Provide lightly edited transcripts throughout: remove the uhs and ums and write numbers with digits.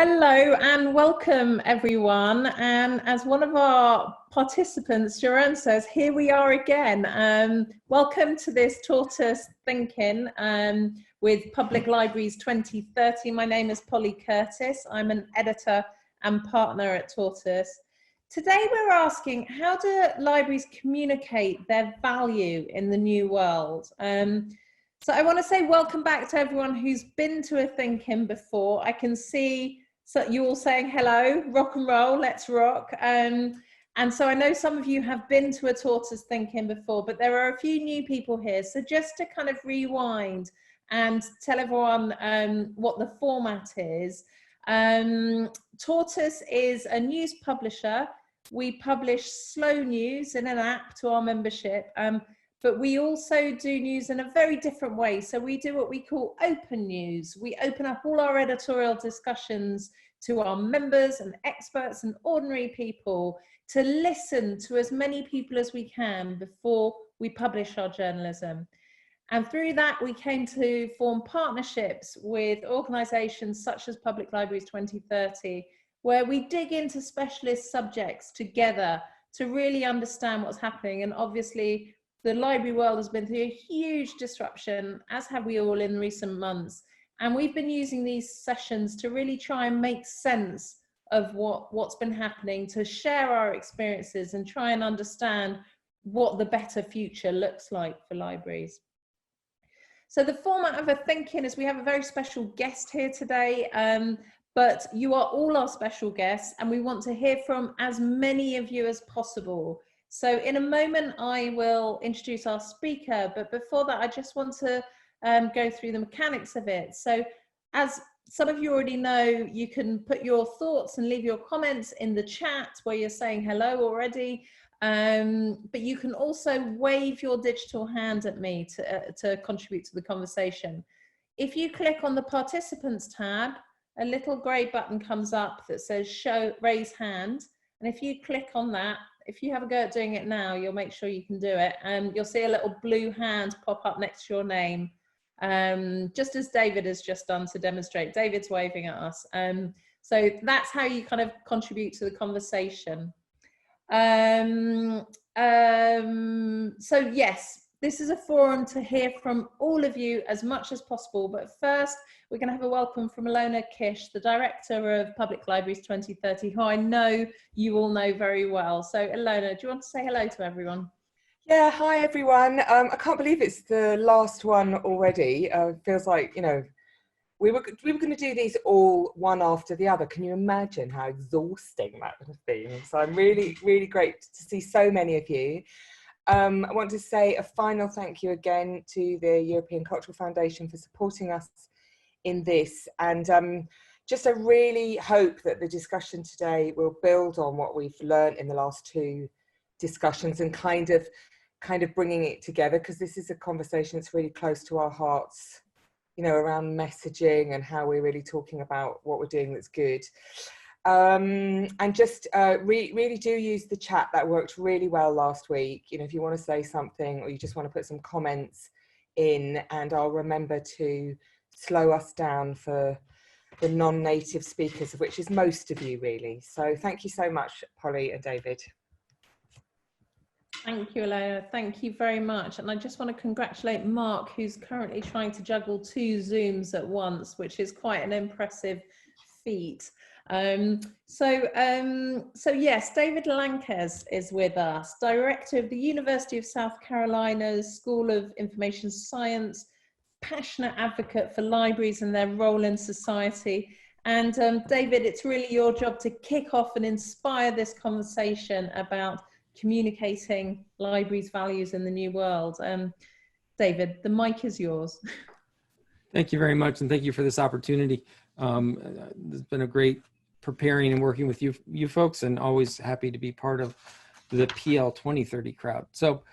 Hello and welcome everyone. And as one of our participants, Johansson, says, here we are again. Welcome to this Tortoise Thinking with Public Libraries 2030. My name is Polly Curtis. I'm an editor and partner at Tortoise. Today we're asking, how do libraries communicate their value in the new world? So I want to say welcome back to everyone who's been to a Think-In before. I can see you all saying hello, rock and roll, let's rock. And so I know some of you have been to a Tortoise Think-In before, but there are a few new people here. So just to kind of rewind and tell everyone what the format is. Tortoise is a news publisher. We publish slow news in an app to our membership. But we also do news in a very different way. So we do what we call open news. We open up all our editorial discussions to our members and experts and ordinary people to listen to as many people as we can before we publish our journalism. And through that, we came to form partnerships with organisations such as Public Libraries 2030, where we dig into specialist subjects together to really understand what's happening. And obviously, the library world has been through a huge disruption, as have we all in recent months. And we've been using these sessions to really try and make sense of what's been happening, to share our experiences and try and understand what the better future looks like for libraries. So the format of a Think-In is we have a very special guest here today, but you are all our special guests and we want to hear from as many of you as possible. So in a moment, I will introduce our speaker, but before that, I just want to go through the mechanics of it. So as some of you already know, you can put your thoughts and leave your comments in the chat where you're saying hello already, but you can also wave your digital hand at me to contribute to the conversation. If you click on the participants tab, a little grey button comes up that says raise hand, and if you click on that, if you have a go at doing it now, you'll make sure you can do it. You'll see a little blue hand pop up next to your name, just as David has just done to demonstrate. David's waving at us. So that's how you kind of contribute to the conversation. So yes, this is a forum to hear from all of you as much as possible. But first, we're going to have a welcome from Ilona Kish, the Director of Public Libraries 2030, who I know you all know very well. So Ilona, do you want to say hello to everyone? Yeah, hi everyone. I can't believe it's the last one already. Feels like, you know, we were going to do these all one after the other. Can you imagine how exhausting that would have been? So I'm really, really great to see so many of you. I want to say a final thank you again to the European Cultural Foundation for supporting us in this, and just I really hope that the discussion today will build on what we've learned in the last two discussions and kind of bringing it together, because this is a conversation that's really close to our hearts, you know, around messaging and how we're really talking about what we're doing that's good. And just really do use the chat. That worked really well last week. You know, if you want to say something or you just want to put some comments in, and I'll remember to slow us down for the non-native speakers, of which is most of you really. So thank you so much, Polly and David. Thank you, Ilona. Thank you very much. And I just want to congratulate Mark, who's currently trying to juggle 2 Zooms at once, which is quite an impressive feat. So yes, David Lankes is with us, Director of the University of South Carolina's School of Information Science, passionate advocate for libraries and their role in society. And David, it's really your job to kick off and inspire this conversation about communicating libraries' values in the new world. David, the mic is yours. Thank you very much, and thank you for this opportunity. It's been a great preparing and working with you folks, and always happy to be part of the PL 2030 crowd. So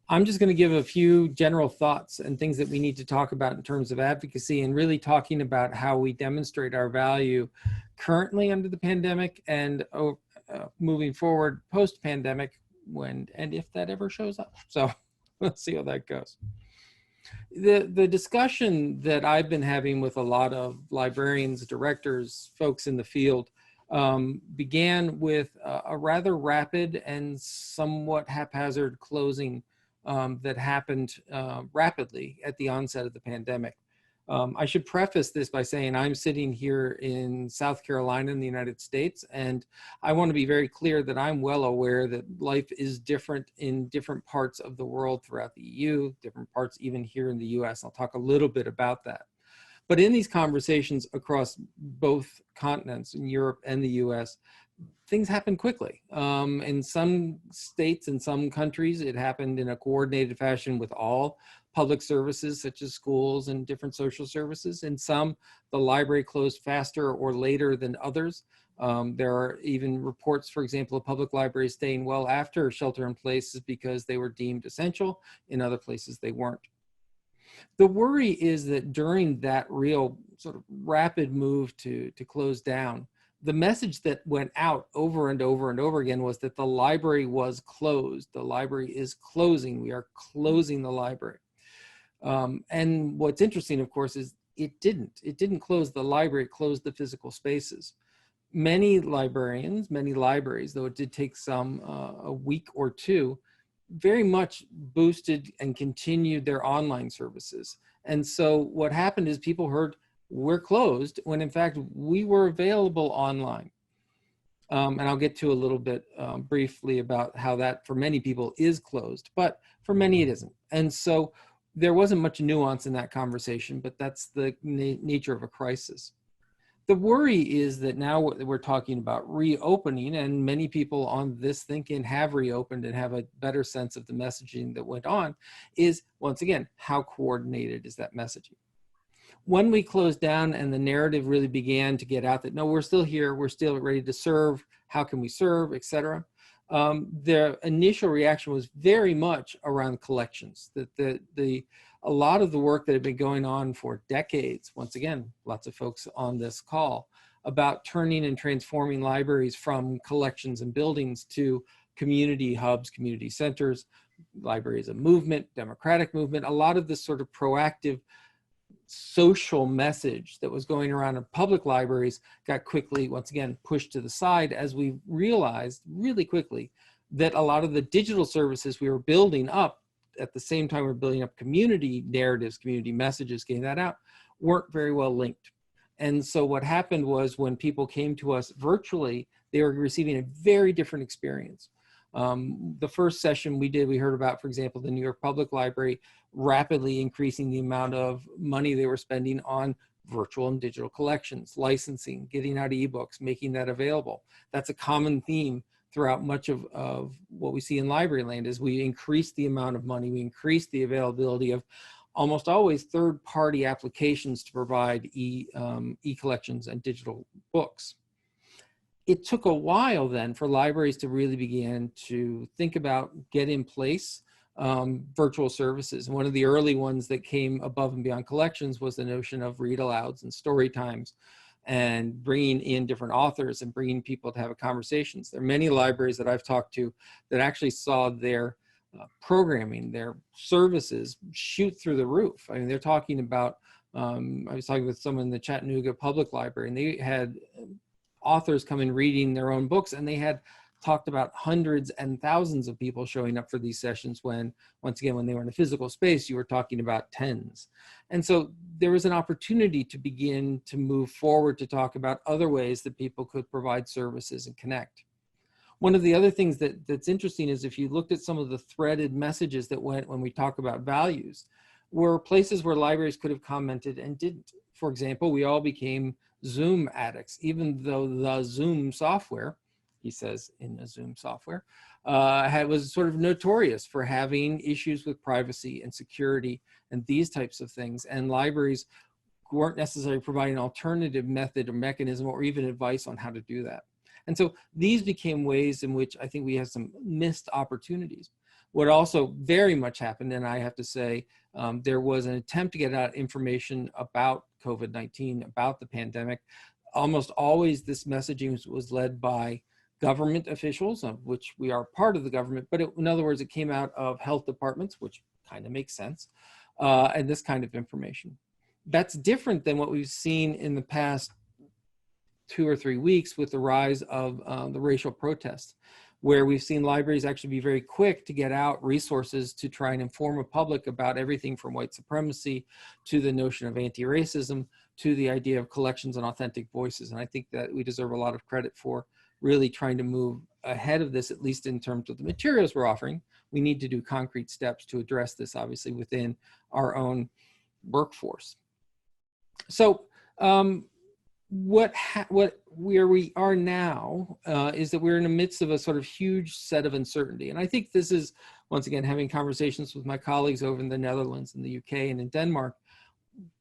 I'm just going to give a few general thoughts and things that we need to talk about in terms of advocacy, and really talking about how we demonstrate our value currently under the pandemic and moving forward post-pandemic, when and if that ever shows up. So let's see how that goes. The discussion that I've been having with a lot of librarians, directors, folks in the field began with a rather rapid and somewhat haphazard closing that happened rapidly at the onset of the pandemic. I should preface this by saying I'm sitting here in South Carolina in the United States, and I want to be very clear that I'm well aware that life is different in different parts of the world throughout the EU, different parts even here in the US. I'll talk a little bit about that. But in these conversations across both continents, in Europe and the US, things happen quickly. In some states, in some countries, it happened in a coordinated fashion with all public services such as schools and different social services. In some, the library closed faster or later than others. There are even reports, for example, of public libraries staying well after shelter in place because they were deemed essential. In other places, they weren't. The worry is that during that real sort of rapid move to close down, the message that went out over and over and over again was that the library was closed. The library is closing. We are closing the library. And what's interesting, of course, is it didn't close the library, it closed the physical spaces. Many librarians, many libraries, though it did take some a week or two, very much boosted and continued their online services. And so what happened is people heard, we're closed, when in fact we were available online. And I'll get to a little bit briefly about how that for many people is closed, but for many it isn't. And so there wasn't much nuance in that conversation, but that's the nature of a crisis. The worry is that now we're talking about reopening, and many people on this ThinkIn have reopened and have a better sense of the messaging that went on, is once again, how coordinated is that messaging? When we closed down and the narrative really began to get out that, no, we're still here, we're still ready to serve, how can we serve, et cetera, the initial reaction was very much around collections, that a lot of the work that had been going on for decades, once again, lots of folks on this call, about turning and transforming libraries from collections and buildings to community hubs, community centers, library as a movement, democratic movement, a lot of this sort of proactive social message that was going around in public libraries got quickly, once again, pushed to the side as we realized really quickly that a lot of the digital services we were building up at the same time we're building up community narratives, community messages, getting that out, weren't very well linked. And so what happened was when people came to us virtually, they were receiving a very different experience. The first session we did, we heard about, for example, the New York Public Library rapidly increasing the amount of money they were spending on virtual and digital collections, licensing, getting out ebooks, making that available. That's a common theme throughout much of what we see in library land is we increase the amount of money, we increase the availability of almost always third-party applications to provide e-collections and digital books. It took a while then for libraries to really begin to think about, get in place virtual services. One of the early ones that came above and beyond collections was the notion of read-alouds and story times, and bringing in different authors and bringing people to have conversations. There are many libraries that I've talked to that actually saw their programming, their services shoot through the roof. I mean, they're talking about, I was talking with someone in the Chattanooga Public Library, and they had authors come in reading their own books, and they had talked about hundreds and thousands of people showing up for these sessions when, once again, when they were in a physical space, you were talking about tens. And so there was an opportunity to begin to move forward to talk about other ways that people could provide services and connect. One of the other things that's interesting is if you looked at some of the threaded messages that went when we talk about values, were places where libraries could have commented and didn't. For example, we all became Zoom addicts, even though the Zoom software, he says in the Zoom software, was sort of notorious for having issues with privacy and security and these types of things. And libraries weren't necessarily providing an alternative method or mechanism or even advice on how to do that. And so these became ways in which I think we have some missed opportunities. What also very much happened, and I have to say, there was an attempt to get out information about COVID-19, about the pandemic. Almost always this messaging was led by government officials, of which we are part of the government, but in other words, it came out of health departments, which kind of makes sense, and this kind of information. That's different than what we've seen in the past 2 or 3 weeks with the rise of the racial protests, where we've seen libraries actually be very quick to get out resources to try and inform a public about everything from white supremacy to the notion of anti-racism to the idea of collections and authentic voices. And I think that we deserve a lot of credit for really trying to move ahead of this, at least in terms of the materials we're offering. We need to do concrete steps to address this, obviously, within our own workforce. So where we are now is that we're in the midst of a sort of huge set of uncertainty. And I think this is, once again, having conversations with my colleagues over in the Netherlands and the UK and in Denmark,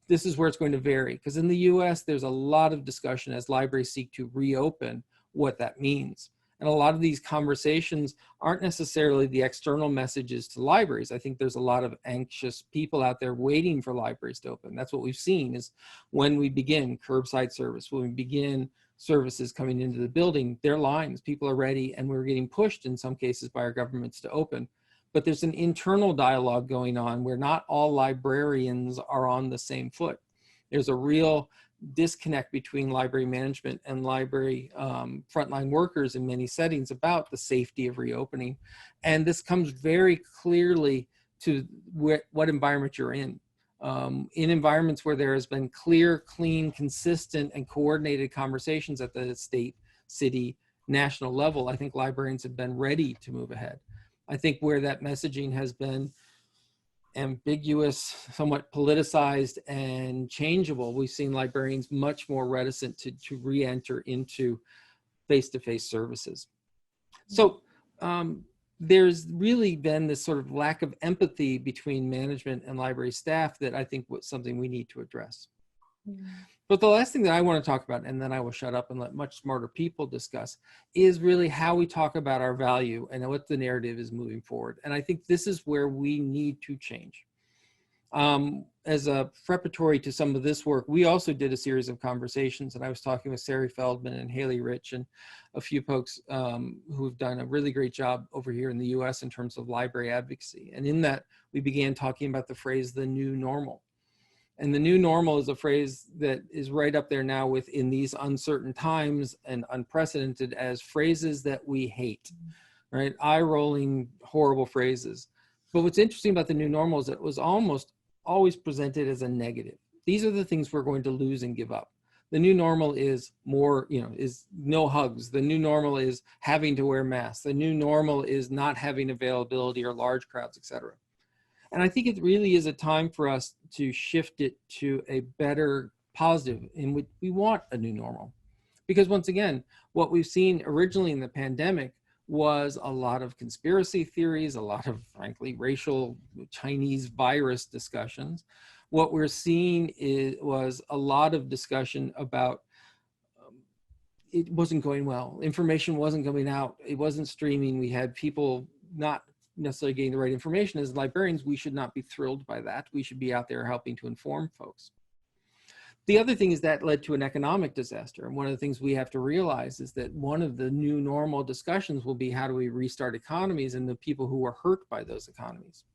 this is where it's going to vary. Because in the US, there's a lot of discussion as libraries seek to reopen what that means. And a lot of these conversations aren't necessarily the external messages to libraries. I think there's a lot of anxious people out there waiting for libraries to open. That's what we've seen is when we begin curbside service, when we begin services coming into the building, they're lines, people are ready, and we're getting pushed in some cases by our governments to open. But there's an internal dialogue going on where not all librarians are on the same foot. There's a real disconnect between library management and library frontline workers in many settings about the safety of reopening. And this comes very clearly to what environment you're in. In environments where there has been clear, clean, consistent, and coordinated conversations at the state, city, national level, I think librarians have been ready to move ahead. I think where that messaging has been ambiguous, somewhat politicized, and changeable, we've seen librarians much more reticent to re-enter into face-to-face services. So there's really been this sort of lack of empathy between management and library staff that I think was something we need to address. But the last thing that I want to talk about, and then I will shut up and let much smarter people discuss, is really how we talk about our value and what the narrative is moving forward. And I think this is where we need to change. As a preparatory to some of this work, we also did a series of conversations, and I was talking with Sari Feldman and Haley Rich and a few folks who've done a really great job over here in the US in terms of library advocacy. And in that, we began talking about the phrase, the new normal. And the new normal is a phrase that is right up there now with in these uncertain times and unprecedented as phrases that we hate, right? Eye-rolling, horrible phrases. But what's interesting about the new normal is that it was almost always presented as a negative. These are the things we're going to lose and give up. The new normal is more, is no hugs. The new normal is having to wear masks. The new normal is not having availability or large crowds, et cetera. And I think it really is a time for us to shift it to a better positive in which we want a new normal. Because once again, what we've seen originally in the pandemic was a lot of conspiracy theories, a lot of, frankly, racial Chinese virus discussions. What we're seeing was a lot of discussion about it wasn't going well. Information wasn't coming out. It wasn't streaming. We had people not necessarily getting the right information. As librarians, we should not be thrilled by that. We should be out there helping to inform folks. The other thing is that led to an economic disaster. And one of the things we have to realize is that one of the new normal discussions will be how do we restart economies and the people who were hurt by those economies.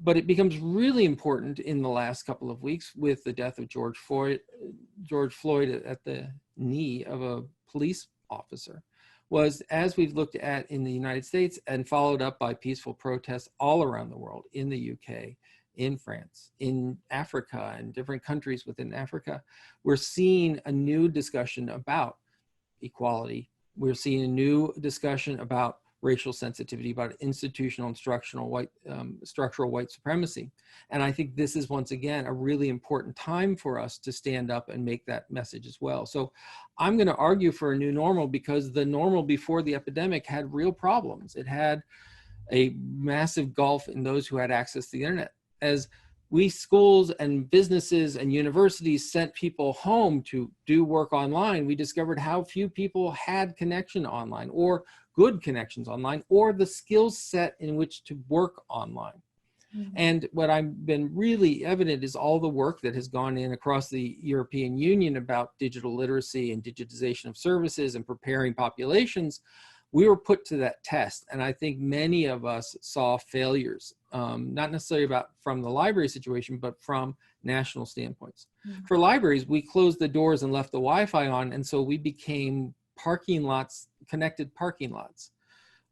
But it becomes really important in the last couple of weeks with the death of George Floyd at the knee of a police officer, was as we've looked at in the United States and followed up by peaceful protests all around the world, in the UK, in France, in Africa, and different countries within Africa, we're seeing a new discussion about equality. We're seeing a new discussion about racial sensitivity, about institutional and structural white supremacy. And I think this is, once again, a really important time for us to stand up and make that message as well. So I'm going to argue for a new normal because the normal before the epidemic had real problems. It had a massive gulf in those who had access to the internet. As we schools and businesses and universities sent people home to do work online, we discovered how few people had connection online or good connections online or the skill set in which to work online. Mm-hmm. And what I've been really evident is all the work that has gone in across the European Union about digital literacy and digitization of services and preparing populations we were put to that test. And I think many of us saw failures, not necessarily from the library situation, but from national standpoints. For libraries, we closed the doors and left the Wi-Fi on, and so we became parking lots, connected parking lots,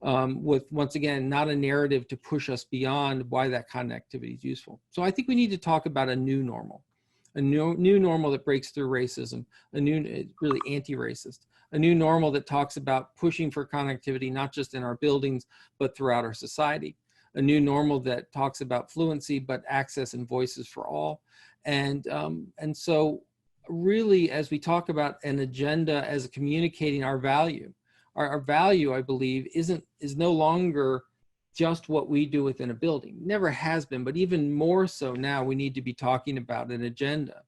with, once again, not a narrative to push us beyond why that connectivity is useful. So I think we need to talk about a new normal, a new normal that breaks through racism, a new, really anti-racist, a new normal that talks about pushing for connectivity, not just in our buildings, but throughout our society, a new normal that talks about fluency, but access and voices for all. And so really, as we talk about an agenda as communicating our value, our value, I believe, is no longer just what we do within a building. Never has been, but even more so now, we need to be talking about an agenda.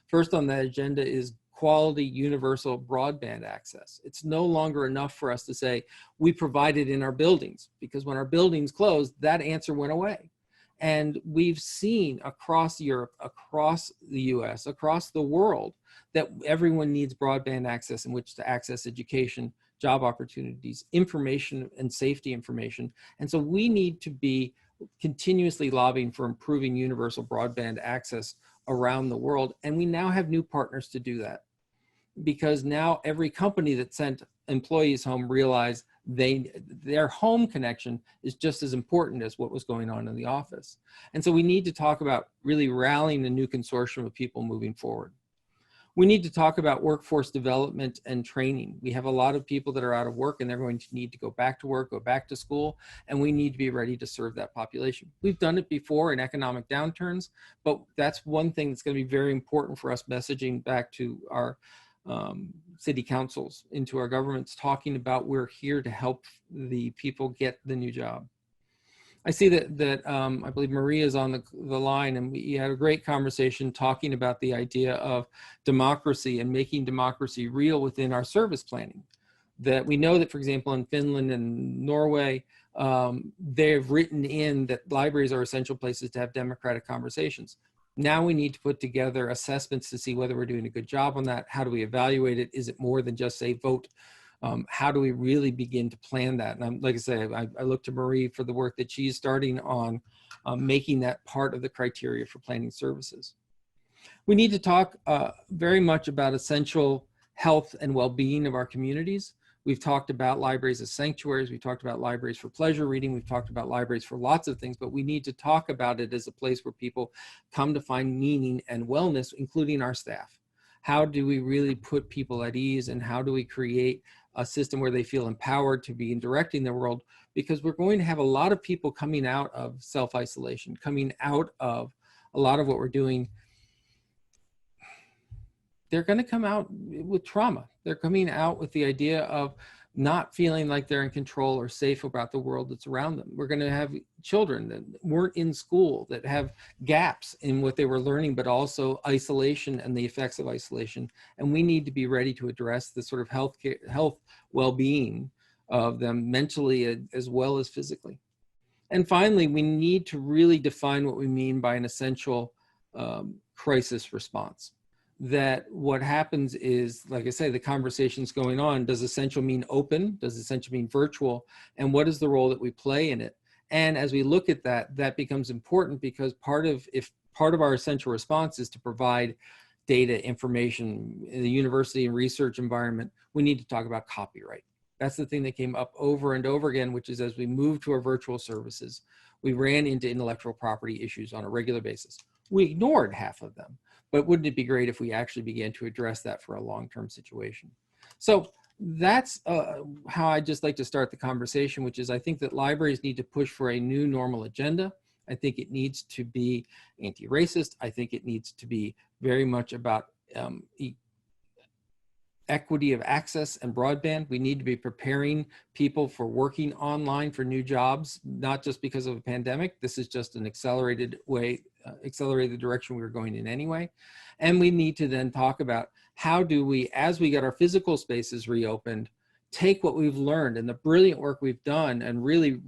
First on that agenda is quality universal broadband access. It's no longer enough for us to say we provide it in our buildings, because when our buildings closed, that answer went away. And we've seen across Europe, across the US, across the world, that everyone needs broadband access in which to access education, job opportunities, information, and safety information. And so we need to be continuously lobbying for improving universal broadband access around the world. And we now have new partners to do that, because now every company that sent employees home realized their home connection is just as important as what was going on in the office. And so we need to talk about really rallying a new consortium of people moving forward. We need to talk about workforce development and training. We have a lot of people that are out of work, and they're going to need to go back to work, go back to school, and we need to be ready to serve that population. We've done it before in economic downturns, but that's one thing that's going to be very important for us messaging back to our city councils, into our governments, talking about we're here to help the people get the new job. I see that I believe Maria is on the line, and we had a great conversation talking about the idea of democracy and making democracy real within our service planning. That we know that, for example, in Finland and Norway, they've written in that libraries are essential places to have democratic conversations. Now we need to put together assessments to see whether we're doing a good job on that. How do we evaluate it? Is it more than just say vote? How do we really begin to plan that? And like I say, I look to Marie for the work that she's starting on making that part of the criteria for planning services. We need to talk very much about essential health and well-being of our communities. We've talked about libraries as sanctuaries. We've talked about libraries for pleasure reading. We've talked about libraries for lots of things, but we need to talk about it as a place where people come to find meaning and wellness, including our staff. How do we really put people at ease, and how do we create a system where they feel empowered to be in directing their world? Because we're going to have a lot of people coming out of self-isolation, coming out of a lot of what we're doing. They're going to come out with trauma. They're coming out with the idea of not feeling like they're in control or safe about the world that's around them. We're going to have children that weren't in school, that have gaps in what they were learning, but also isolation and the effects of isolation. And we need to be ready to address the sort of health well-being of them mentally as well as physically. And finally, we need to really define what we mean by an essential crisis response. That what happens is, like I say, the conversation's going on. Does essential mean open? Does essential mean virtual? And what is the role that we play in it? And as we look at that, that becomes important, because if part of our essential response is to provide data, information in the university and research environment, we need to talk about copyright. That's the thing that came up over and over again, which is as we move to our virtual services, we ran into intellectual property issues on a regular basis. We ignored half of them. But wouldn't it be great if we actually began to address that for a long-term situation? So that's how I just like to start the conversation, which is I think that libraries need to push for a new normal agenda. I think it needs to be anti-racist. I think it needs to be very much about equity of access and broadband. We need to be preparing people for working online for new jobs, not just because of a pandemic. This is just an accelerated direction we were going in anyway. And we need to then talk about how do we, as we get our physical spaces reopened, take what we've learned and the brilliant work we've done and really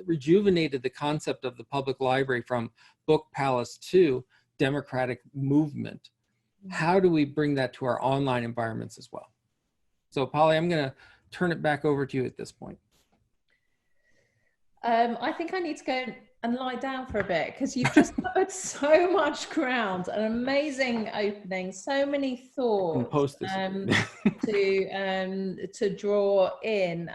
rejuvenated the concept of the public library from book palace to democratic movement. How do we bring that to our online environments as well? So Polly, I'm going to turn it back over to you at this point. I think I need to go and lie down for a bit, because you've just covered so much ground, an amazing opening, so many thoughts to draw in.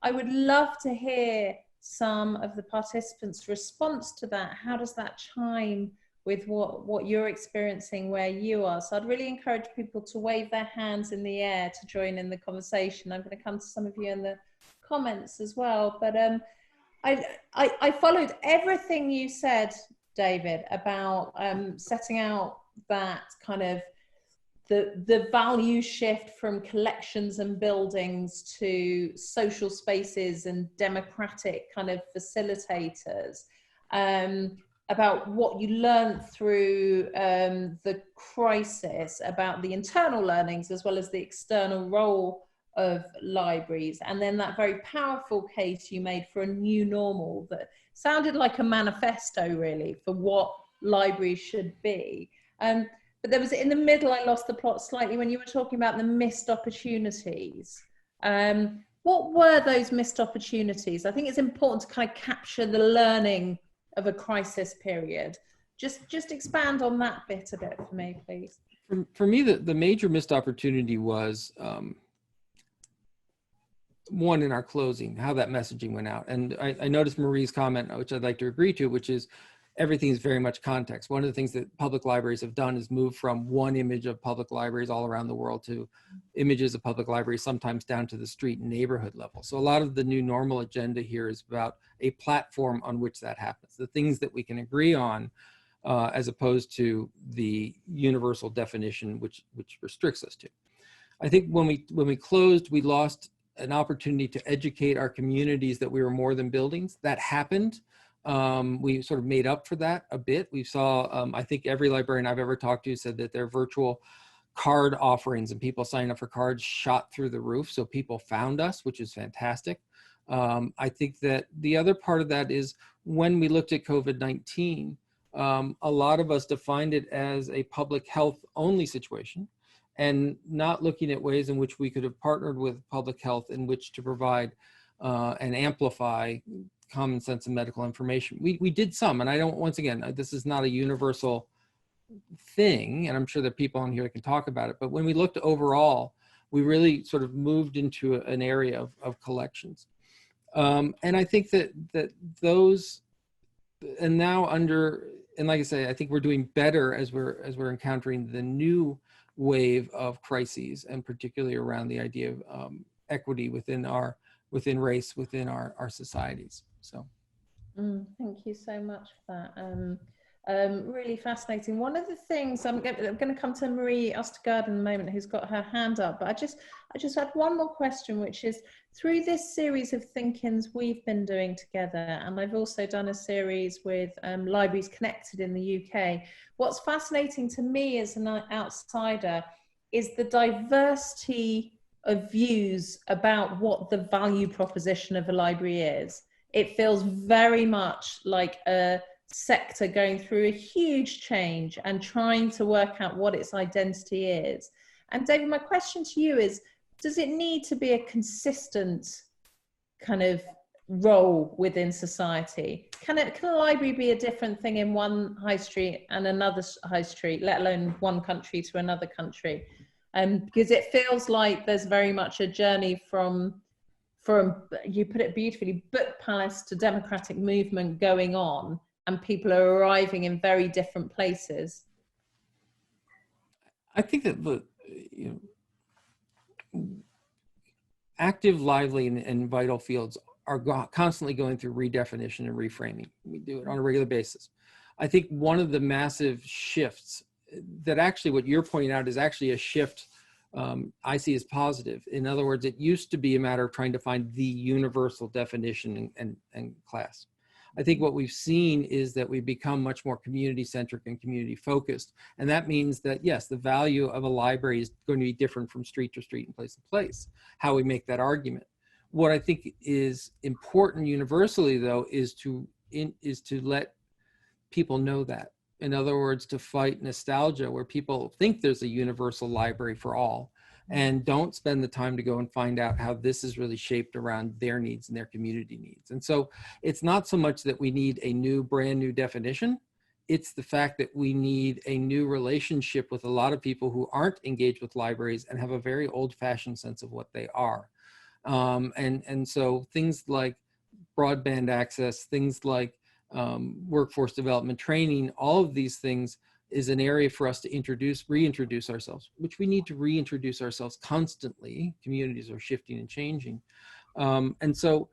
I would love to hear some of the participants' response to that. How does that chime with what you're experiencing where you are? So I'd really encourage people to wave their hands in the air to join in the conversation. I'm going to come to some of you in the comments as well, but I followed everything you said, David, about setting out that kind of the value shift from collections and buildings to social spaces and democratic kind of facilitators, about what you learned through the crisis, about the internal learnings as well as the external role of libraries, and then that very powerful case you made for a new normal that sounded like a manifesto really for what libraries should be. But there was, in the middle, I lost the plot slightly when you were talking about the missed opportunities. What were those missed opportunities? I think it's important to kind of capture the learning of a crisis period. Just expand on that bit a bit for me, please. For me, the major missed opportunity was one, in our closing, how that messaging went out. And I noticed Marie's comment, which I'd like to agree to, which is everything is very much context. One of the things that public libraries have done is move from one image of public libraries all around the world to images of public libraries, sometimes down to the street and neighborhood level. So a lot of the new normal agenda here is about a platform on which that happens, the things that we can agree on, as opposed to the universal definition, which restricts us to. I think when we closed, we lost an opportunity to educate our communities that we were more than buildings. That happened. We sort of made up for that a bit. We saw, I think every librarian I've ever talked to said that their virtual card offerings and people signing up for cards shot through the roof. So people found us, which is fantastic. I think that the other part of that is when we looked at COVID-19, a lot of us defined it as a public health only situation, and not looking at ways in which we could have partnered with public health in which to provide and amplify common sense and medical information. We did some, and I don't, once again, this is not a universal thing, and I'm sure there are people on here that can talk about it, but when we looked overall, we really sort of moved into an area of collections. And I think that those, and now and like I say, I think we're doing better as we're encountering the new wave of crises, and particularly around the idea of equity within race, within our societies. So thank you so much for that. Really fascinating. One of the things, I'm going to come to Marie Ostergaard in a moment, who's got her hand up, but I just had one more question, which is, through this series of ThinkIns we've been doing together, and I've also done a series with Libraries Connected in the UK, what's fascinating to me as an outsider is the diversity of views about what the value proposition of a library is. It feels very much like a sector going through a huge change and trying to work out what its identity is. And David, my question to you is, does it need to be a consistent kind of role within society? Can a library be a different thing in one high street and another high street, let alone one country to another country? Because it feels like there's very much a journey from, you put it beautifully, book palace to democratic movement going on, and people are arriving in very different places. I think that active, lively, and vital fields are constantly going through redefinition and reframing. We do it on a regular basis. I think one of the massive shifts that actually what you're pointing out is actually a shift I see as positive. In other words, it used to be a matter of trying to find the universal definition and class. I think what we've seen is that we've become much more community-centric and community-focused. And that means that, yes, the value of a library is going to be different from street to street and place to place, how we make that argument. What I think is important universally, though, is to let people know that. In other words, to fight nostalgia, where people think there's a universal library for all. and don't spend the time to go and find out how this is really shaped around their needs and their community needs. And so it's not so much that we need a brand new definition. It's the fact that we need a new relationship with a lot of people who aren't engaged with libraries and have a very old-fashioned sense of what they are. And so things like broadband access, things like workforce development training, all of these things is an area for us to reintroduce ourselves, which we need to reintroduce ourselves constantly. Communities are shifting and changing. And so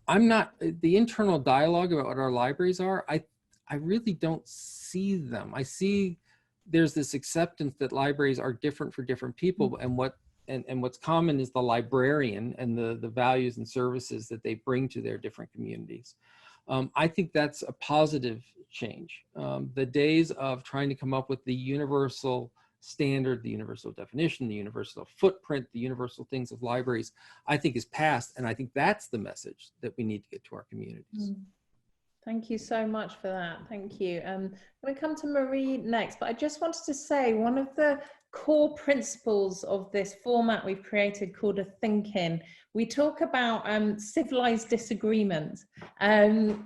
the internal dialogue about what our libraries are, I really don't see them. I see there's this acceptance that libraries are different for different people, and what's common is the librarian and the values and services that they bring to their different communities. I think that's a positive change. The days of trying to come up with the universal standard, the universal definition, the universal footprint, the universal things of libraries, I think is past. And I think that's the message that we need to get to our communities. Thank you so much for that. Thank you. I'm going to come to Marie next, but I just wanted to say one of the core principles of this format we've created called a ThinkIn. We talk about civilized disagreement,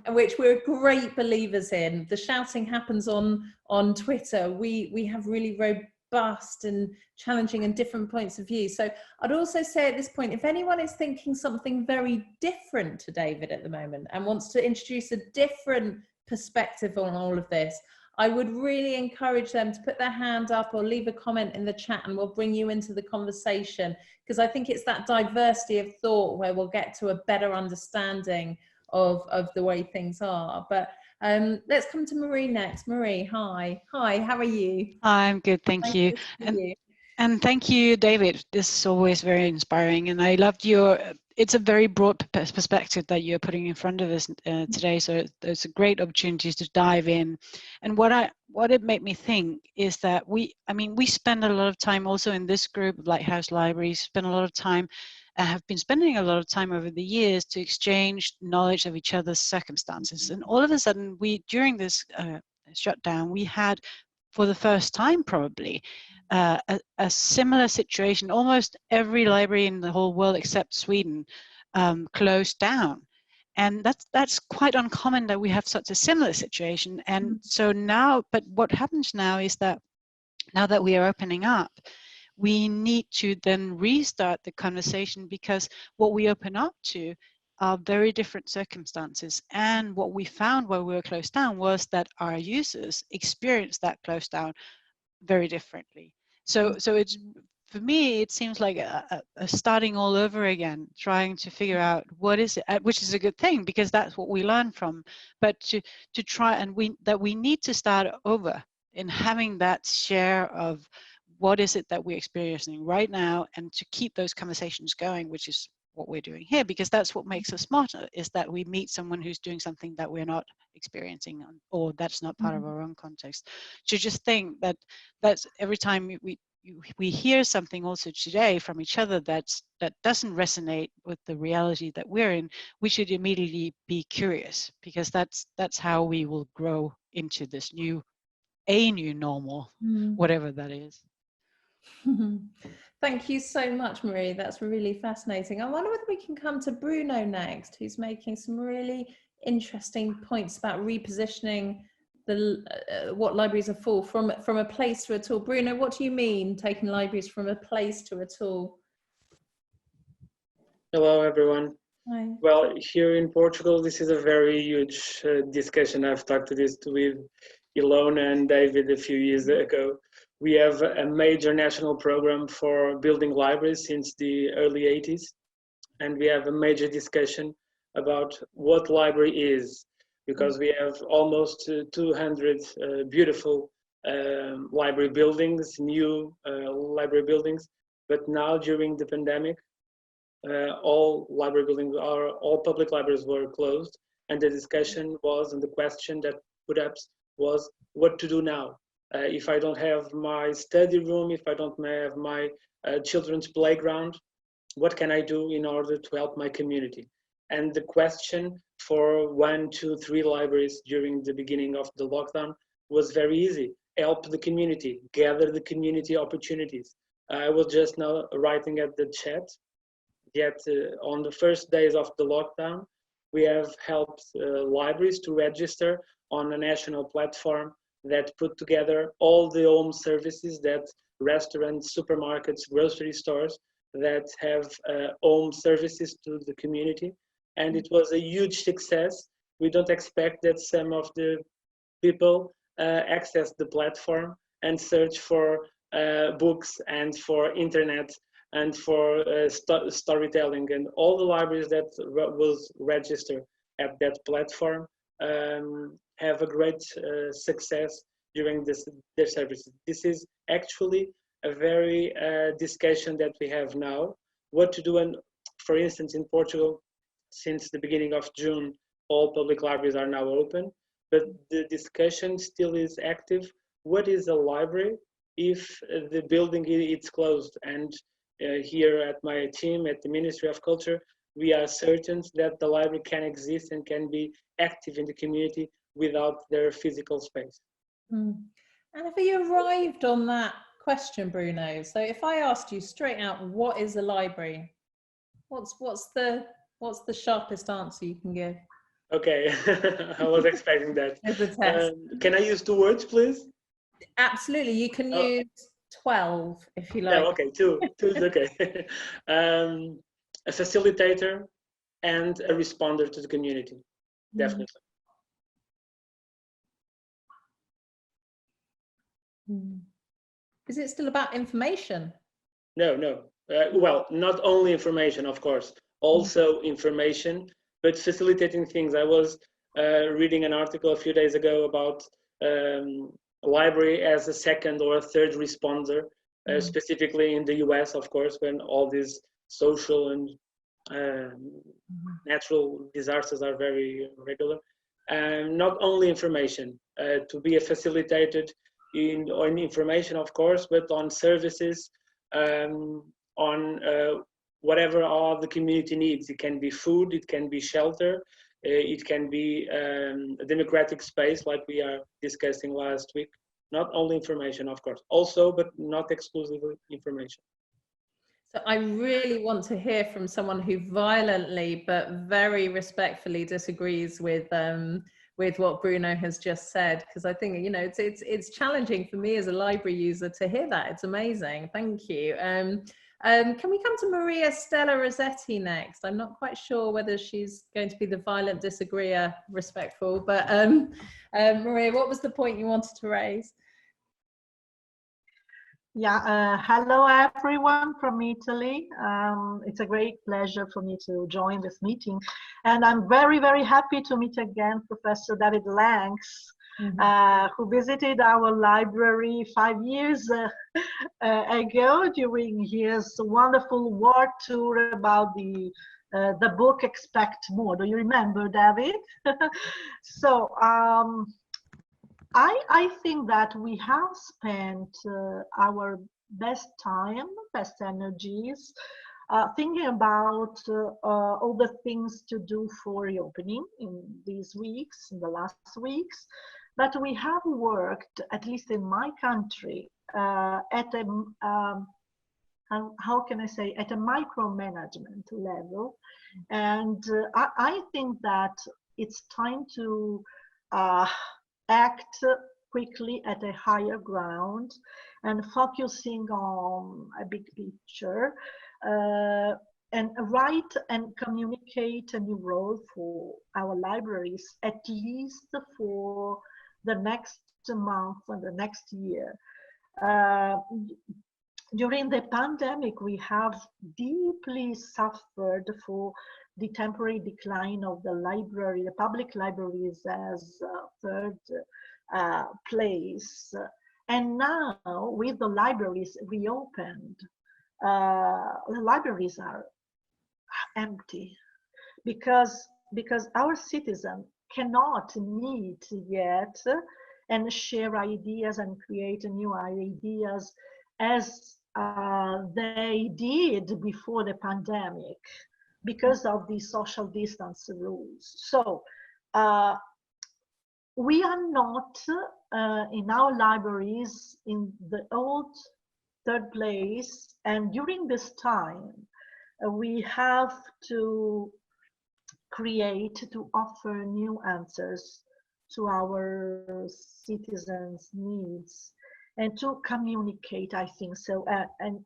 which we're great believers in. The shouting happens on Twitter. We have really robust and challenging and different points of view. So I'd also say at this point, if anyone is thinking something very different to David at the moment and wants to introduce a different perspective on all of this, I would really encourage them to put their hand up or leave a comment in the chat, and we'll bring you into the conversation, because I think it's that diversity of thought where we'll get to a better understanding of the way things are. But let's come to Marie next. Marie, hi. Hi, how are you? I'm good, thank you. And thank you, David. This is always very inspiring, and I loved it's a very broad perspective that you're putting in front of us today. So there's a great opportunity to dive in. And what it made me think is that we spend a lot of time also in this group of Lighthouse Libraries, spend a lot of time, have been spending a lot of time over the years to exchange knowledge of each other's circumstances. And all of a sudden, during this shutdown, we had, for the first time probably, a similar situation. Almost every library in the whole world except Sweden closed down, and that's quite uncommon that we have such a similar situation. And so now, but what happens now is that now that we are opening up, we need to then restart the conversation, because what we open up to are very different circumstances. And what we found while we were closed down was that our users experienced that closed down very differently. So it's, for me, it seems like a starting all over again, trying to figure out what is it, which is a good thing, because that's what we learn from. But to try, and we need to start over in having that share of what is it that we're experiencing right now, and to keep those conversations going, which is what we're doing here, because that's what makes us smarter, is that we meet someone who's doing something that we're not experiencing, or that's not part of our own context. To just think that's every time we hear something also today from each other that doesn't resonate with the reality that we're in, we should immediately be curious, because that's how we will grow into this new normal, whatever that is. Thank you so much, Marie. That's really fascinating. I wonder whether we can come to Bruno next, who's making some really interesting points about repositioning what libraries are for, from a place to a tool. Bruno, what do you mean taking libraries from a place to a tool? Hello, everyone. Hi. Well, here in Portugal, this is a very huge discussion. I've talked to this with Ilona and David a few years ago. We have a major national program for building libraries since the early 80s. And we have a major discussion about what library is, because we have almost 200 beautiful library buildings, new library buildings. But now during the pandemic, all public libraries were closed. And the discussion was, and the question that put up was, what to do now? If I don't have my study room, if I don't have my children's playground, what can I do in order to help my community? And the question for 1, 2, 3 libraries during the beginning of the lockdown was very easy. Help the community, gather the community opportunities. I was just now writing at the chat that on the first days of the lockdown, we have helped libraries to register on a national platform that put together all the home services that restaurants, supermarkets, grocery stores that have home services to the community. And it was a huge success. We don't expect that some of the people access the platform and search for books and for internet and for storytelling, and all the libraries that was registered at that platform have a great success during their services. This is actually a very discussion that we have now, what to do. And for instance, in Portugal, since the beginning of June, all public libraries are now open, but the discussion still is active. What is a library if the building is closed? And here at my team, at the Ministry of Culture, we are certain that the library can exist and can be active in the community without their physical space. And have you arrived on that question, Bruno? So if I asked you straight out, what is a library? What's the sharpest answer you can give? Okay, I was expecting that. As a test. Can I use 2 words, please? Absolutely, you can use 12 if you like. No, okay, two is okay. A facilitator and a responder to the community, definitely. Is it still about information? No. Well, not only information, of course, also information, but facilitating things. I was reading an article a few days ago about library as a second or a third responder, specifically in the US, of course, when all these social and natural disasters are very regular. Not only information, to be a facilitated on information, of course, but on services, on whatever all the community needs. It can be food, it can be shelter, it can be a democratic space like we are discussing last week. Not only information, of course, also, but not exclusively information. So I really want to hear from someone who violently but very respectfully disagrees with what Bruno has just said, because I think, you know, it's challenging for me as a library user to hear that. It's amazing. Thank you. Can we come to Maria Stella Rossetti next? I'm not quite sure whether she's going to be the violent disagreeer, respectful, but Maria, what was the point you wanted to raise? Yeah, hello everyone from Italy. It's a great pleasure for me to join this meeting. And I'm very, very happy to meet again Professor David Lanks, who visited our library 5 years ago during his wonderful world tour about the book Expect More. Do you remember, David? So, I think that we have spent our best time, best energies, thinking about all the things to do for reopening in these weeks, in the last weeks. But we have worked, at least in my country, at a, how can I say, at a micromanagement level. And I think that it's time to act quickly at a higher ground and focusing on a big picture and write and communicate a new role for our libraries, at least for the next month and the next year. During the pandemic, we have deeply suffered for the temporary decline of the library, the public libraries as third place. And now, with the libraries reopened, the libraries are empty because our citizens cannot meet yet and share ideas and create new ideas as they did before the pandemic, because of the social distance rules. So we are not in our libraries in the old third place. And during this time, we have to offer new answers to our citizens' needs and to communicate, I think so, and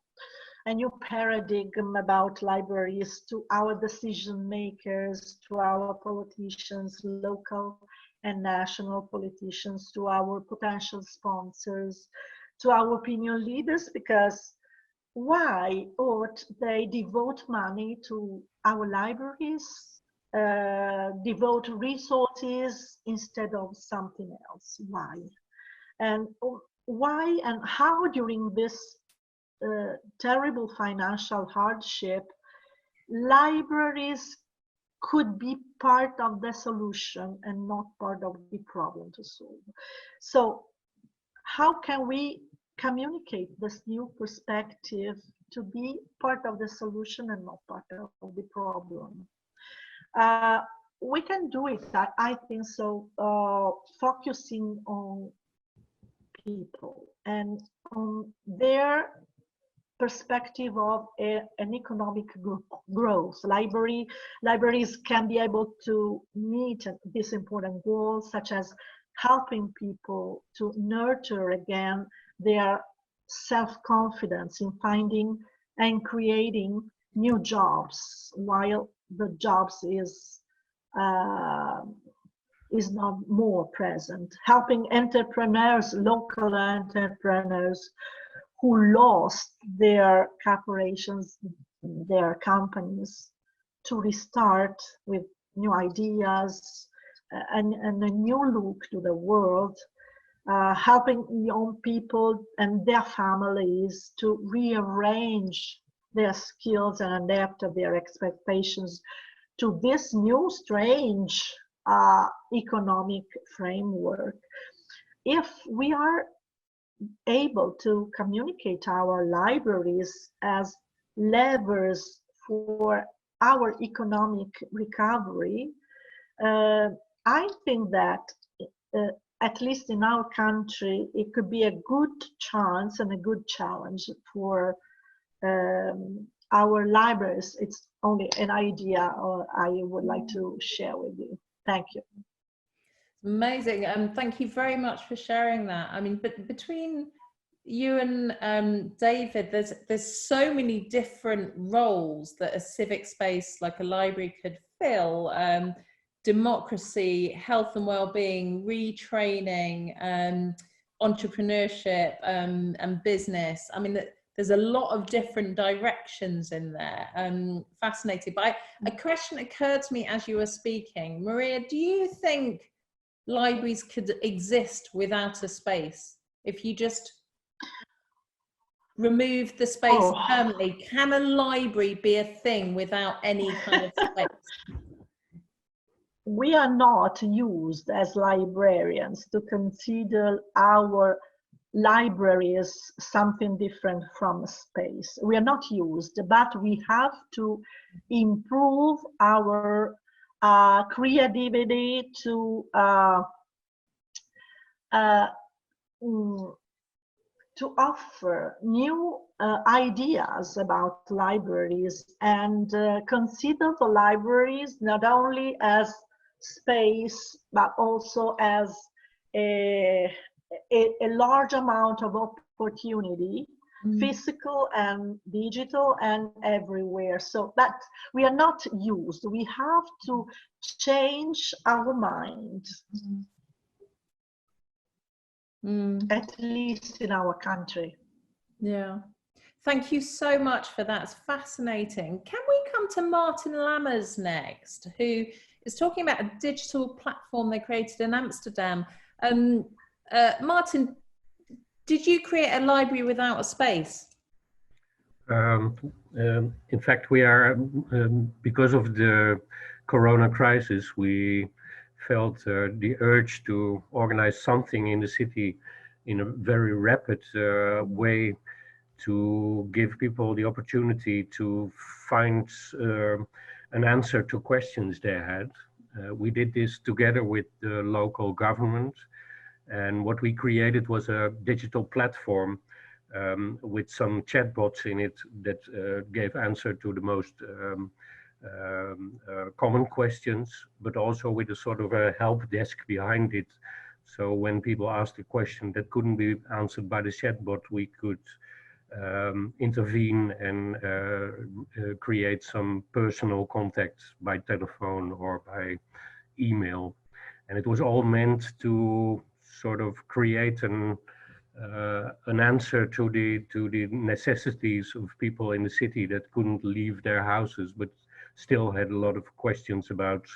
a new paradigm about libraries to our decision makers, to our politicians, local and national politicians, to our potential sponsors, to our opinion leaders, because why ought they devote money to our libraries, devote resources instead of something else? Why? And why and how during this terrible financial hardship, libraries could be part of the solution and not part of the problem to solve? So how can we communicate this new perspective to be part of the solution and not part of the problem? We can do it, I think so, focusing on people and on their perspective of an economic growth. Libraries can be able to meet this important goal, such as helping people to nurture again their self-confidence in finding and creating new jobs, while the jobs is not more present. Helping entrepreneurs, local entrepreneurs who lost their corporations, their companies, to restart with new ideas and a new look to the world. Helping young people and their families to rearrange their skills and adapt their expectations to this new strange economic framework. If we are able to communicate our libraries as levers for our economic recovery, I think that at least in our country, it could be a good chance and a good challenge for our libraries. It's only an idea I would like to share with you. Thank you. Amazing. Thank you very much for sharing that. I mean, but between you and David, there's so many different roles that a civic space like a library could fill. Democracy, health and well-being, retraining, entrepreneurship, and business. I mean, there's a lot of different directions in there. Fascinating. But a question occurred to me as you were speaking. Maria, do you think libraries could exist without a space? If you just remove the space permanently, can a library be a thing without any kind of space? We are not used as librarians to consider our libraries something different from space. We are not used, but we have to improve our creativity to offer new ideas about libraries and consider the libraries not only as space, but also as a large amount of opportunity, physical and digital and everywhere. So that we are not used. We have to change our mind, at least in our country. Yeah. Thank you so much for that. It's fascinating. Can we come to Martin Lamas next, who is talking about a digital platform they created in Amsterdam. Martin, did you create a library without a space? In fact, we are, because of the Corona crisis, we felt the urge to organize something in the city in a very rapid way to give people the opportunity to find an answer to questions they had. We did this together with the local government, and what we created was a digital platform with some chatbots in it that gave answer to the most common questions, but also with a sort of a help desk behind it. So when people asked a question that couldn't be answered by the chatbot, we could intervene and create some personal contacts by telephone or by email. And it was all meant to sort of create an answer to the necessities of people in the city that couldn't leave their houses, but still had a lot of questions about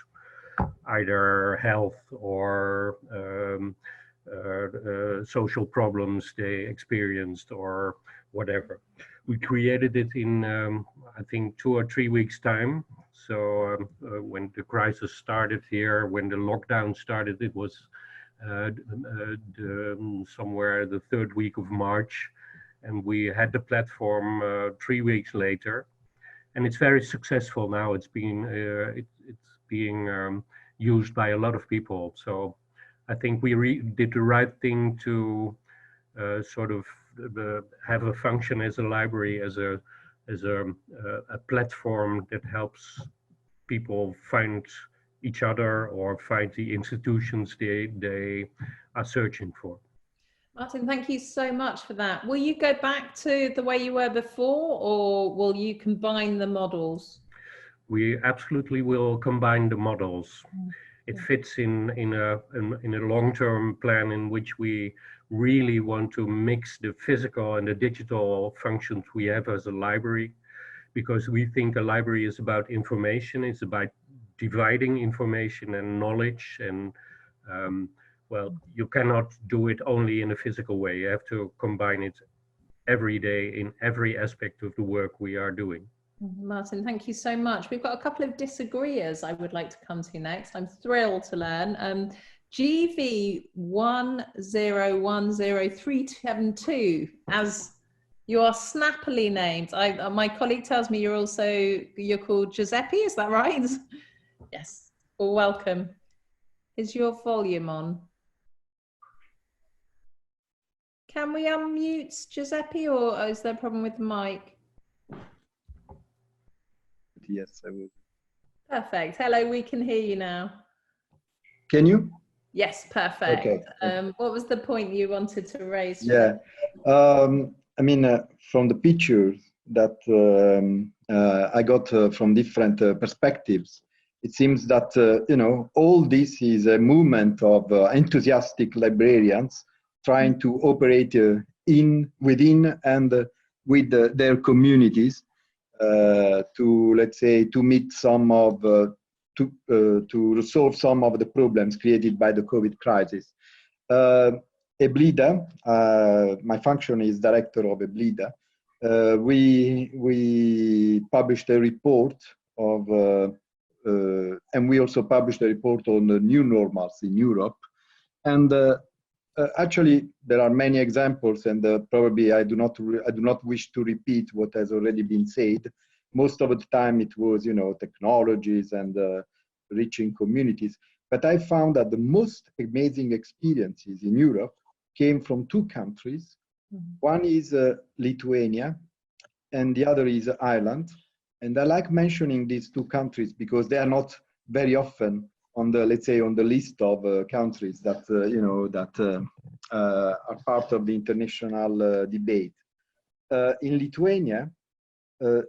either health or social problems they experienced or whatever. We created it in, I think, 2 or 3 weeks' time. So when the crisis started here, when the lockdown started, it was somewhere the 3rd week of March. And we had the platform 3 weeks later. And it's very successful now. It's being used by a lot of people. So I think we did the right thing to sort of have a function as a library, as a platform that helps people find each other or find the institutions they are searching for. Martin, thank you so much for that. Will you go back to the way you were before, or will you combine the models? We absolutely will combine the models. It fits in a long-term plan in which we really want to mix the physical and the digital functions we have as a library, because we think a library is about information. It's about dividing information and knowledge, and well, you cannot do it only in a physical way. You have to combine it every day in every aspect of the work we are doing. Martin, thank you so much. We've got a couple of disagreeers I would like to come to next. I'm thrilled to learn. GV1010372, as you are snappily named. My colleague tells me you're called Giuseppe, is that right? Yes, well, welcome. Is your volume on? Can we unmute Giuseppe, or is there a problem with the mic? Yes, I will. Perfect. Hello, we can hear you now. Can you? Yes, perfect. Okay. What was the point you wanted to raise? Yeah, I mean, from the pictures that I got from different perspectives, it seems that, you know, all this is a movement of enthusiastic librarians trying to operate within and with their communities to, let's say, to meet some of, to resolve some of the problems created by the COVID crisis. EBLIDA, my function is director of EBLIDA. We published a report of, and we also published a report on the new normals in Europe. And actually, there are many examples, and probably I do not wish to repeat what has already been said. Most of the time, it was, you know, technologies and reaching communities. But I found that the most amazing experiences in Europe came from 2 countries. One is Lithuania, and the other is Ireland. And I like mentioning these 2 countries because they are not very often on the, let's say, on the list of countries that, you know, that are part of the international debate. In Lithuania,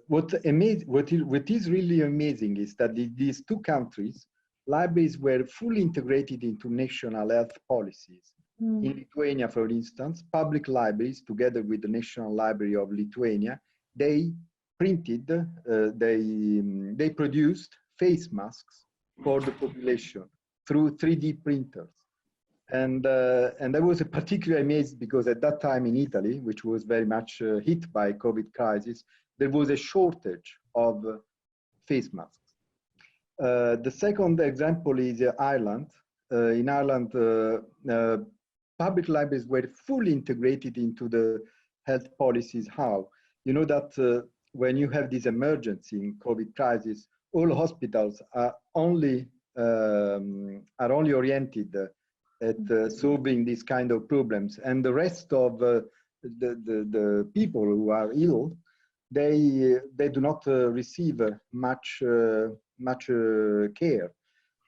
what is really amazing is that these 2 countries, libraries were fully integrated into national health policies. In Lithuania, for instance, public libraries, together with the National Library of Lithuania, they printed, they produced face masks for the population through 3D printers. And I was particularly amazed because at that time in Italy, which was very much hit by COVID crisis, there was a shortage of face masks. The second example is Ireland. In Ireland, public libraries were fully integrated into the health policies. How? You know that when you have this emergency in COVID crisis, all hospitals are only oriented at solving these kind of problems, and the rest of the people who are ill, they do not receive much care.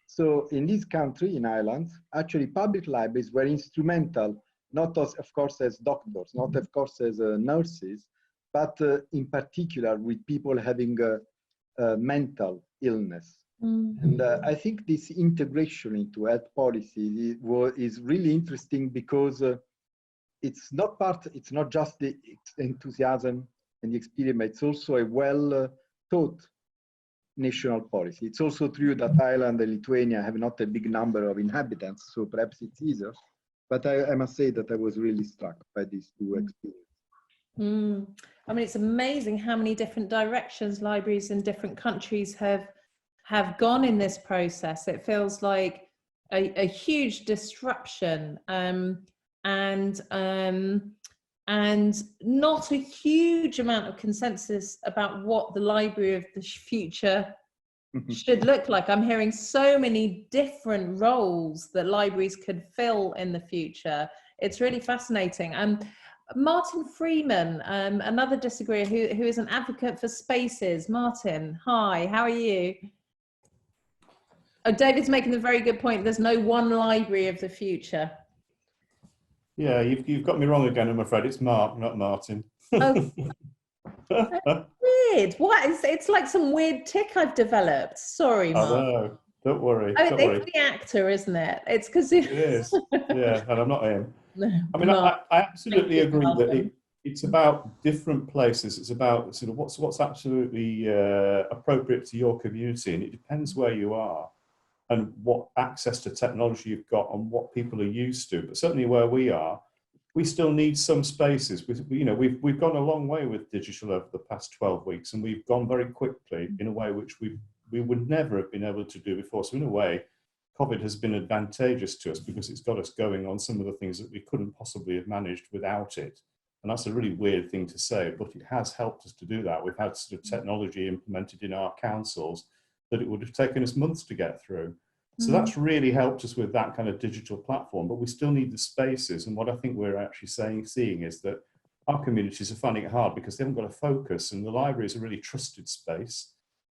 So in this country, in Ireland, actually public libraries were instrumental, not as, of course, as doctors, not of course as nurses, but in particular with people having mental illness. And I think this integration into health policy is really interesting because it's not just the enthusiasm and the experience, but it's also a well-thought national policy. It's also true that Ireland and Lithuania have not a big number of inhabitants, so perhaps it's easier. But I must say that I was really struck by these two experiences. I mean, it's amazing how many different directions libraries in different countries have gone in this process. It feels like a huge disruption, and not a huge amount of consensus about what the library of the future should look like. I'm hearing so many different roles that libraries could fill in the future. It's really fascinating. Martin Freeman, another disagreeer who is an advocate for spaces. Martin, hi, how are you? Oh, David's making a very good point. There's no one library of the future. Yeah, you've got me wrong again, I'm afraid. It's Mark, not Martin. Oh, weird. What? It's like some weird tick I've developed. Sorry, Mark. No, don't worry. Oh, don't it's worry. the actor, isn't it? It's because it is. Yeah, and I'm not him. No, I mean, I absolutely agree that it's about different places. It's about sort of what's absolutely appropriate to your community, and it depends where you are and what access to technology you've got and what people are used to. But certainly where we are, we still need some spaces. We've gone a long way with digital over the past 12 weeks, and we've gone very quickly in a way which we would never have been able to do before. So in a way, COVID has been advantageous to us because it's got us going on some of the things that we couldn't possibly have managed without it. And that's a really weird thing to say, but it has helped us to do that. We've had sort of technology implemented in our councils that it would have taken us months to get through. So that's really helped us with that kind of digital platform, but we still need the spaces. And what I think we're actually seeing is that our communities are finding it hard because they haven't got a focus, and the library is a really trusted space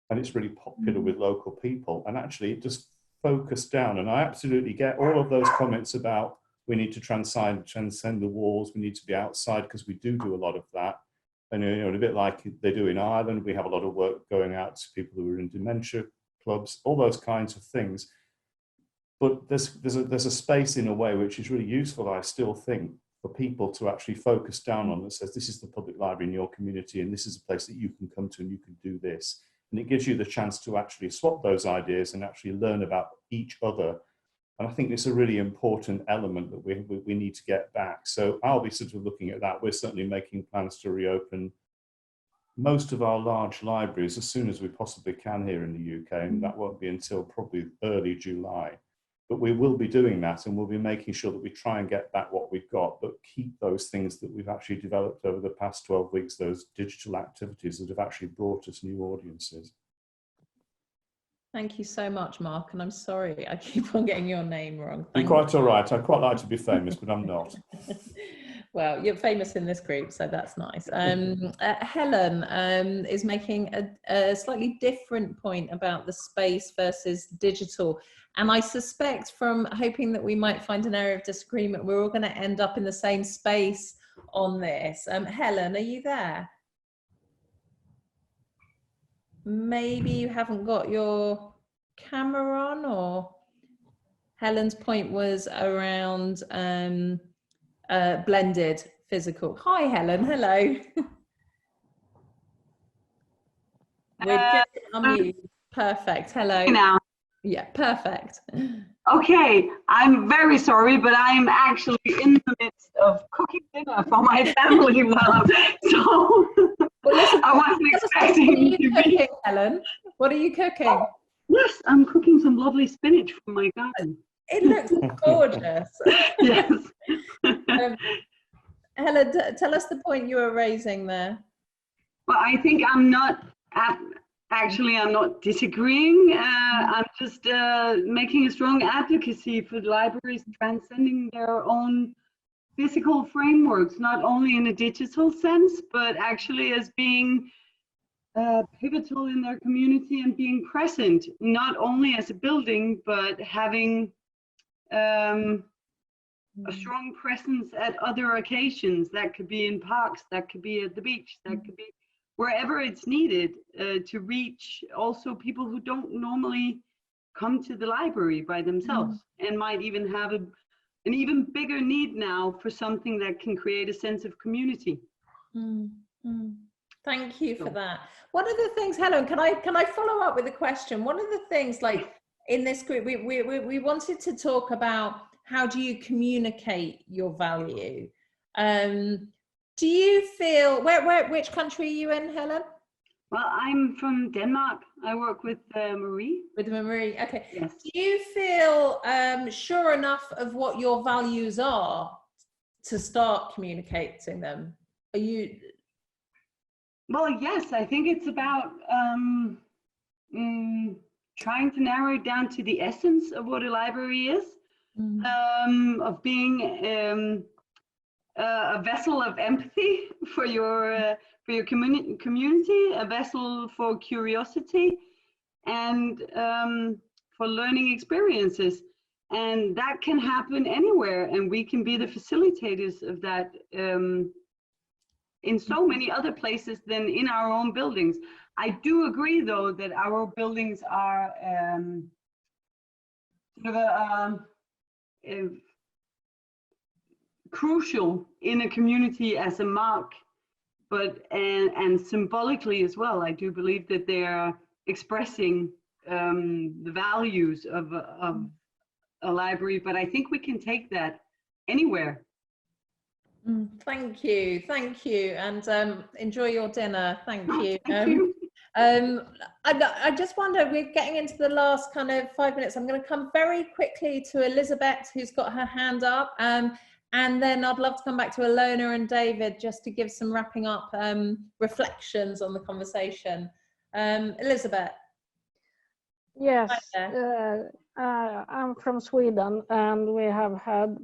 and it's really popular with local people. And actually it just focused down. And I absolutely get all of those comments about we need to transcend the walls, we need to be outside, because we do a lot of that. And a bit like they do in Ireland, we have a lot of work going out to people who are in dementia clubs, all those kinds of things. But there's a space in a way which is really useful, I still think, for people to actually focus down on that says this is the public library in your community and this is a place that you can come to and you can do this. And it gives you the chance to actually swap those ideas and actually learn about each other. And I think it's a really important element that we need to get back. So I'll be sort of looking at that. We're certainly making plans to reopen most of our large libraries as soon as we possibly can here in the UK, and that won't be until probably early July. But we will be doing that, and we'll be making sure that we try and get back what we've got, but keep those things that we've actually developed over the past 12 weeks, those digital activities that have actually brought us new audiences. Thank you so much, Mark. And I'm sorry, I keep on getting your name wrong. You're quite all right. I'd quite like to be famous, but I'm not. Well, you're famous in this group, so that's nice. Helen is making a slightly different point about the space versus digital. And I suspect, from hoping that we might find an area of disagreement, we're all going to end up in the same space on this. Helen, are you there? Maybe you haven't got your camera on, or Helen's point was around blended physical. Hi, Helen. Hello. We're just unmuted. Perfect. Hello. Now. Yeah, perfect. Okay, I'm very sorry, but I'm actually in the midst of cooking dinner for my family. So well, listen, I wasn't expecting to be. Helen, what are you cooking? Oh, yes, I'm cooking some lovely spinach from my garden. It looks gorgeous. Yes. Helen, tell us the point you were raising there. Well, I think I'm not disagreeing. I'm just making a strong advocacy for libraries transcending their own physical frameworks, not only in a digital sense, but actually as being pivotal in their community and being present, not only as a building, but having a strong presence at other occasions. That could be in parks, that could be at the beach, that could be wherever it's needed to reach also people who don't normally come to the library by themselves and might even have an even bigger need now for something that can create a sense of community. Thank you for that. One of the things, Helen, can I follow up with a question? One of the things, like in this group, we wanted to talk about how do you communicate your value. Do you feel, which country are you in, Helen? Well, I'm from Denmark. I work with Marie. With Marie, okay. Yes. Do you feel sure enough of what your values are to start communicating them? Are you? Well, yes, I think it's about trying to narrow it down to the essence of what a library is, of being a vessel of empathy for your community, a vessel for curiosity, and for learning experiences. And that can happen anywhere, and we can be the facilitators of that in so many other places than in our own buildings. I do agree, though, that our buildings are sort of crucial in a community as a mark, but and symbolically as well. I do believe that they are expressing the values of a library, but I think we can take that anywhere. Thank you, and enjoy your dinner. Thank you. Thank you. I just wonder, we're getting into the last kind of 5 minutes. I'm going to come very quickly to Elizabeth, who's got her hand up, and then I'd love to come back to Ilona and David just to give some wrapping up reflections on the conversation. Elizabeth. Yes, I'm from Sweden, and we have had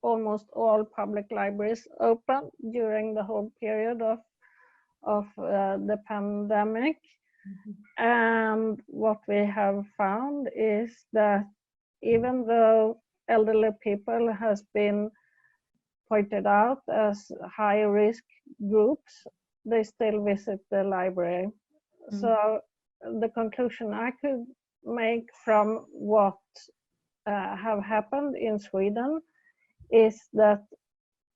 almost all public libraries open during the whole period of the pandemic. And what we have found is that even though elderly people has been pointed out as high risk groups, they still visit the library. So the conclusion I could make from what have happened in Sweden is that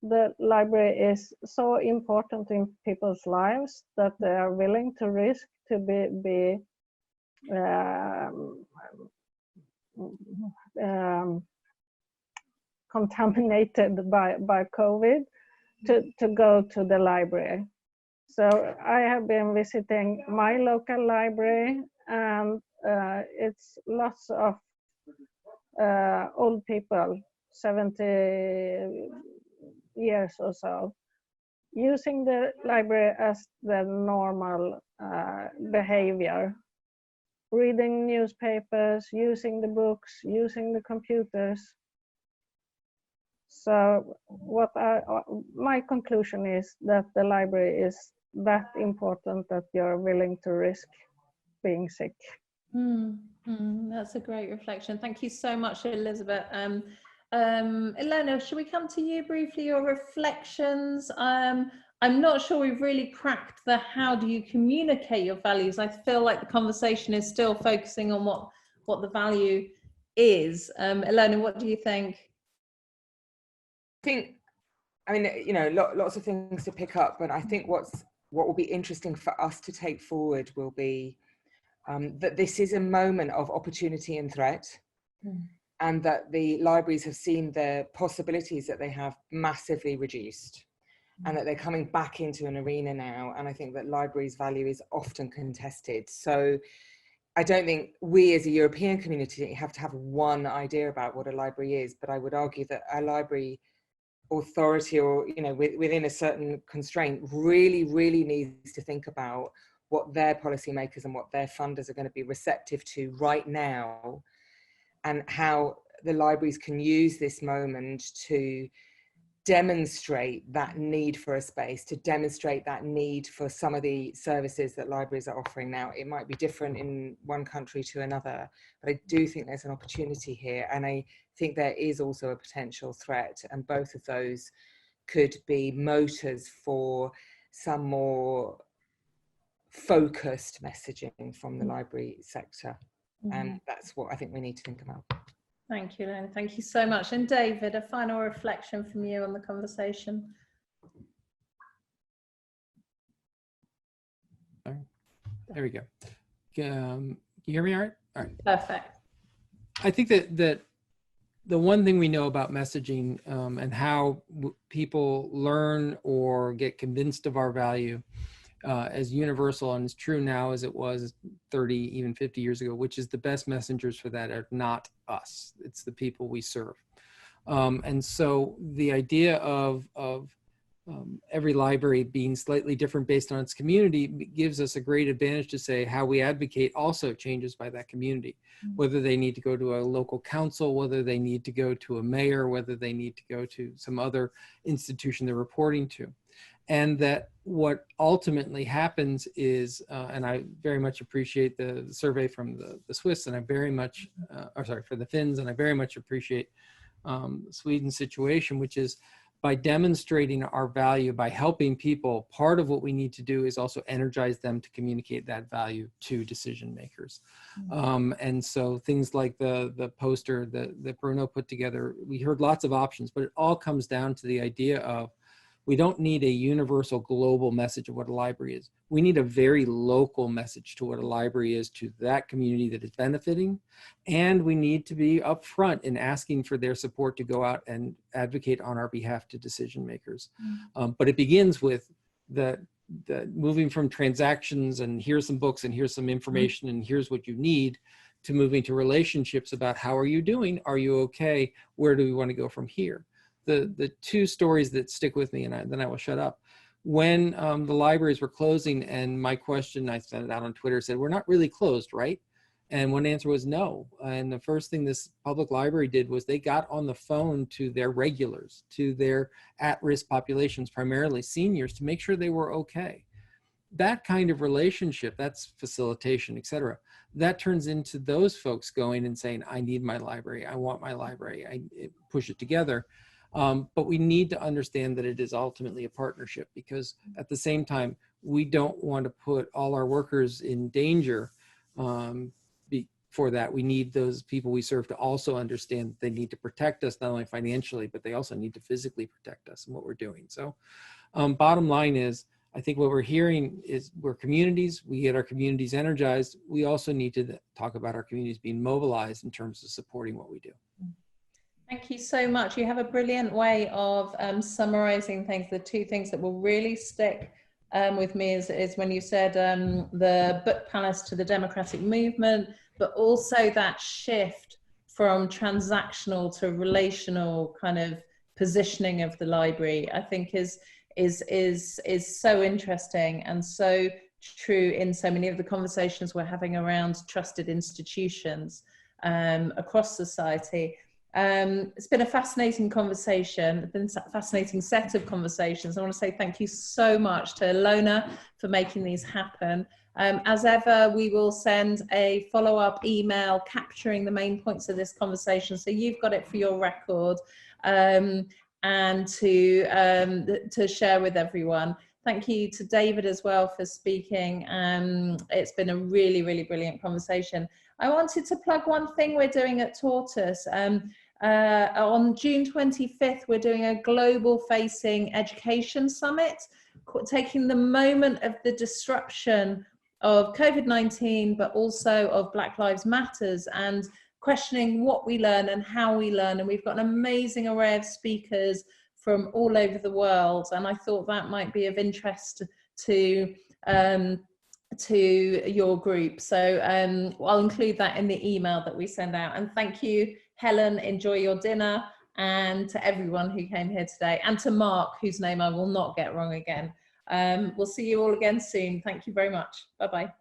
the library is so important in people's lives that they are willing to risk to be contaminated by COVID to go to the library. So I have been visiting my local library, and it's lots of old people, 70 years or so, using the library as the normal behavior, reading newspapers, using the books, using the computers. So my conclusion is that the library is that important that you're willing to risk being sick. That's a great reflection. Thank you so much, Elizabeth. Ilona, should we come to you briefly, your reflections? I'm not sure we've really cracked the how do you communicate your values. I feel like the conversation is still focusing on what the value is. Ilona, what do you think? I mean, you know, lots of things to pick up, but I think what will be interesting for us to take forward will be that this is a moment of opportunity and threat, and that the libraries have seen the possibilities that they have massively reduced, and that they're coming back into an arena now. And I think that libraries' value is often contested. So I don't think we as a European community have to have one idea about what a library is, but I would argue that a library authority, or, you know, within a certain constraint, really needs to think about what their policymakers and what their funders are going to be receptive to right now, and how the libraries can use this moment to demonstrate that need for a space, to demonstrate that need for some of the services that libraries are offering now. It might be different in one country to another, but I do think there's an opportunity here, and I think there is also a potential threat, and both of those could be motors for some more focused messaging from the library sector. And that's what I think we need to think about. Thank you, Helen. Thank you so much. And David, a final reflection from you on the conversation. There we go. You hear me all right? All right. Perfect. I think that the one thing we know about messaging and how people learn or get convinced of our value as universal and as true now as it was 30, even 50 years ago, which is the best messengers for that are not us. It's the people we serve. And so the idea of every library being slightly different based on its community gives us a great advantage to say how we advocate also changes by that community, whether they need to go to a local council, whether they need to go to a mayor, whether they need to go to some other institution they're reporting to. And that what ultimately happens is, and I very much appreciate the survey from the Swiss, and I very much, for the Finns, and I very much appreciate Sweden's situation, which is by demonstrating our value, by helping people, part of what we need to do is also energize them to communicate that value to decision makers. And so things like the poster that Bruno put together, we heard lots of options, but it all comes down to the idea of we don't need a universal global message of what a library is. We need a very local message to what a library is to that community that is benefiting. And we need to be upfront in asking for their support to go out and advocate on our behalf to decision makers. But it begins with the moving from transactions and here's some books and here's some information and here's what you need, to moving to relationships about how are you doing? Are you okay? Where do we want to go from here? The two stories that stick with me, and then I will shut up. When the libraries were closing, and my question, I sent it out on Twitter, said, we're not really closed, right? And one answer was no. And the first thing this public library did was they got on the phone to their regulars, to their at-risk populations, primarily seniors, to make sure they were okay. That kind of relationship, that's facilitation, et cetera, that turns into those folks going and saying, I need my library, I want my library, I push it together. But we need to understand that it is ultimately a partnership, because at the same time, we don't want to put all our workers in danger. For that, we need those people we serve to also understand that they need to protect us, not only financially, but they also need to physically protect us and what we're doing. So bottom line is, I think what we're hearing is we're communities, we get our communities energized. We also need to talk about our communities being mobilized in terms of supporting what we do. Thank you so much. You have a brilliant way of summarizing things. The two things that will really stick with me is when you said the book palace to the democratic movement, but also that shift from transactional to relational kind of positioning of the library, I think is so interesting and so true in so many of the conversations we're having around trusted institutions across society. It's been a fascinating conversation. It's been a fascinating set of conversations. I want to say thank you so much to Ilona for making these happen. As ever, we will send a follow-up email capturing the main points of this conversation, so you've got it for your record and to share with everyone. Thank you to David as well for speaking. It's been a really, really brilliant conversation. I wanted to plug one thing we're doing at Tortoise. On June 25th, we're doing a global facing education summit, taking the moment of the disruption of COVID-19, but also of Black Lives Matters, and questioning what we learn and how we learn. And we've got an amazing array of speakers from all over the world. And I thought that might be of interest to your group. So I'll include that in the email that we send out. And thank you, Helen, enjoy your dinner, and to everyone who came here today, and to Mark, whose name I will not get wrong again. We'll see you all again soon. Thank you very much. Bye-bye.